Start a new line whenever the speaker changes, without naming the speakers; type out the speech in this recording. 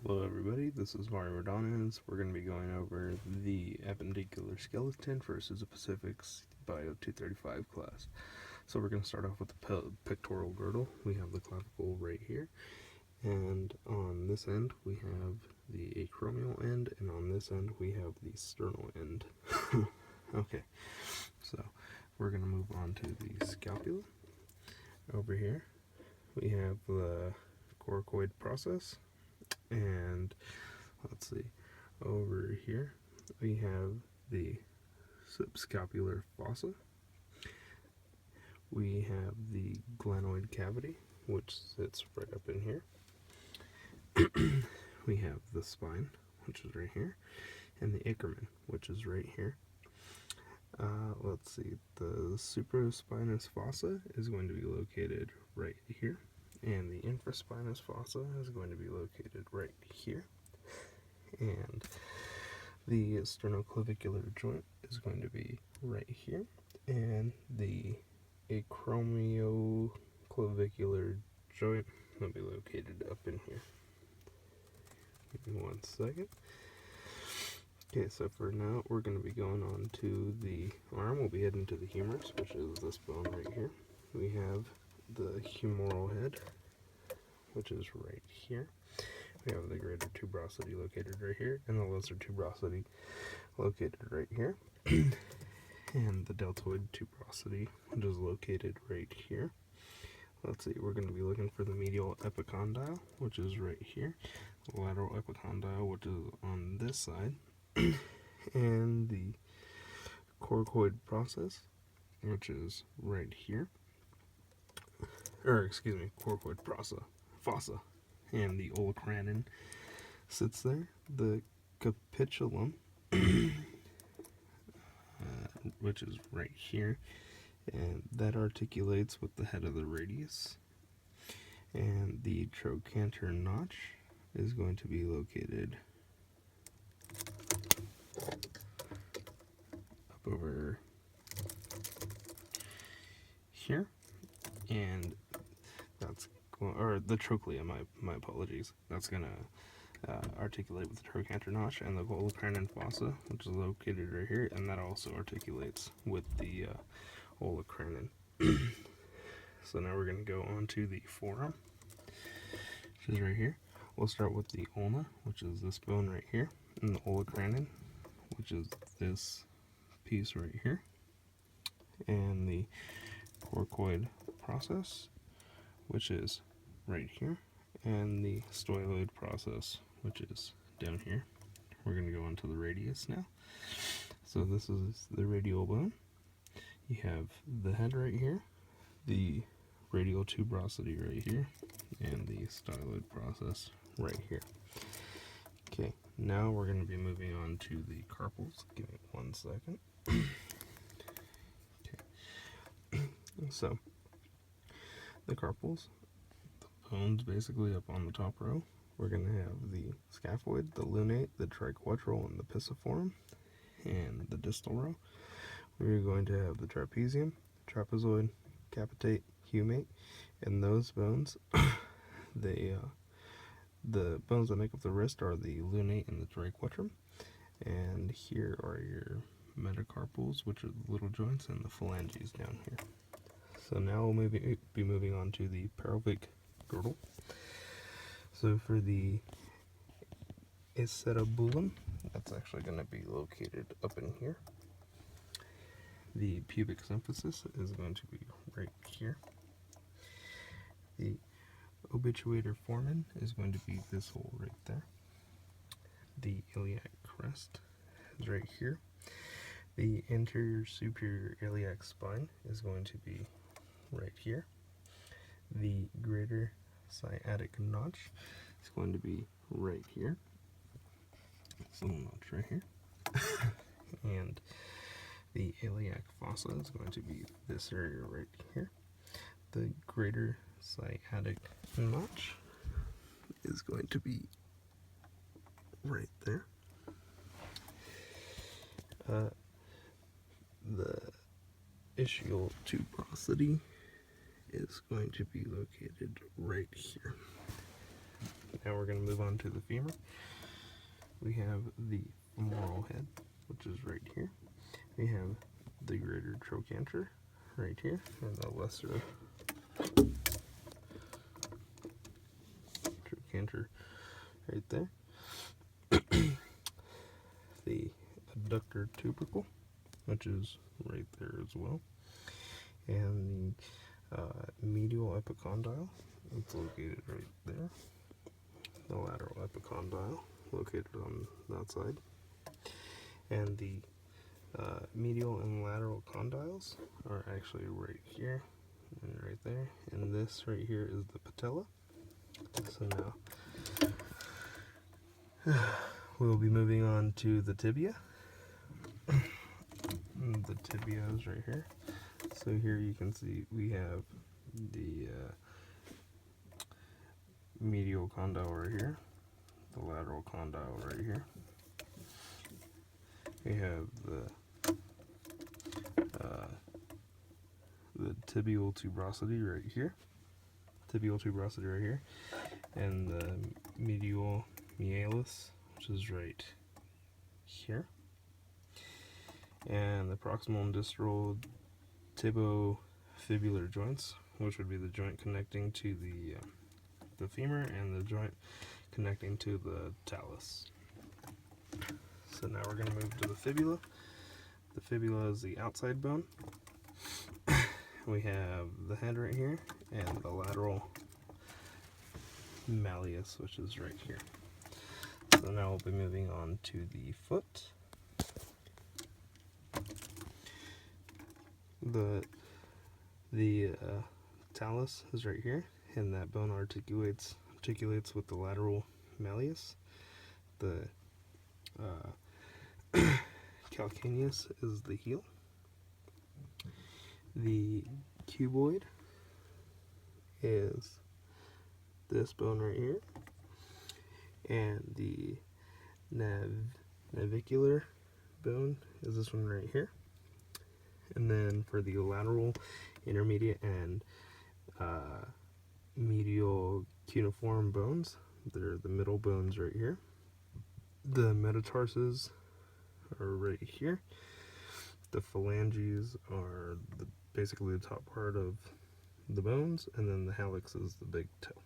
Hello everybody, this is Mario Rodonez. We're going to be going over the Appendicular skeleton versus a Pacific's Bio 235 class. So we're going to start off with the pectoral girdle. We have the clavicle right here, and on this end we have the acromial end, and on this end we have the sternal end. Okay, so we're going to move on to the scapula. Over here we have the coracoid process. And let's see, over here we have the subscapular fossa. We have the glenoid cavity, which sits right up in here. We have the spine, which is right here, and the acromen, which is right here. Let's see, the supraspinous fossa is going to be located right here, and the infraspinous fossa is going to be located right here, and the sternoclavicular joint is going to be right here, and the acromioclavicular joint will be located up in here. Give me 1 second. Okay, so for now we're going to be going on to the arm. We'll be heading to the humerus, which is this bone right here. We have the humeral head, which is right here. We have the greater tuberosity located right here, and the lesser tuberosity located right here. And the deltoid tuberosity, which is located right here. Let's see, we're going to be looking for the medial epicondyle, which is right here. The lateral epicondyle, which is on this side. And the coracoid process, which is right here. Coracoid fossa. And the olecranon sits there. The capitulum, which is right here, and that articulates with the head of the radius. And the trochanter notch is going to be located up over here, and that's or the trochlea, my apologies. That's gonna articulate with the trochanter notch, and the olecranon fossa, which is located right here, and that also articulates with the olecranon. So now we're gonna go on to the forearm, which is right here. We'll start with the ulna, which is this bone right here, and the olecranon, which is this piece right here, and the coracoid process, which is right here, and the styloid process, which is down here. We're going to go on to the radius now. So this is the radial bone. You have the head right here, the radial tuberosity right here, and the styloid process right here. Okay, now we're going to be moving on to the carpals. Give me 1 second. Okay, so the carpals, the bones basically up on the top row. We're going to have the scaphoid, the lunate, the triquetral, and the pisiform. And the distal row, we're going to have the trapezium, trapezoid, capitate, humate, and those bones, the bones that make up the wrist are the lunate and the triquetrum. And here are your metacarpals, which are the little joints, and the phalanges down here. So now we'll be moving on to the pelvic girdle. So for the acetabulum, that's actually going to be located up in here. The pubic symphysis is going to be right here. The obituator foramen is going to be this hole right there. The iliac crest is right here. The anterior superior iliac spine is going to be right here. The greater sciatic notch is going to be right here. This little notch right here. And the iliac fossa is going to be this area right here. The greater sciatic notch is going to be right there. The ischial tuberosity is going to be located right here. Now we're going to move on to the femur. We have the femoral head, which is right here. We have the greater trochanter right here, and the lesser trochanter right there. The adductor tubercle, which is right there as well, and the medial epicondyle, it's located right there. The lateral epicondyle, located on that side, and the medial and lateral condyles are actually right here and right there, and this right here is the patella. So now we'll be moving on to the tibia. The tibia is right here. So here you can see we have the medial condyle right here, the lateral condyle right here. We have the tibial tuberosity right here, and the medial mealis, which is right here, and the proximal and distal tibofibular joints, which would be the joint connecting to the femur and the joint connecting to the talus. So now we're going to move to the fibula. The fibula is the outside bone. We have the head right here and the lateral malleus, which is right here. So now we'll be moving on to the foot. The talus is right here, and that bone articulates with the lateral malleus. The calcaneus is the heel. The cuboid is this bone right here, and the navicular bone is this one right here. And then for the lateral, intermediate, and medial cuneiform bones, they're the middle bones right here. The metatarses are right here. The phalanges are basically the top part of the bones, and then the hallux is the big toe.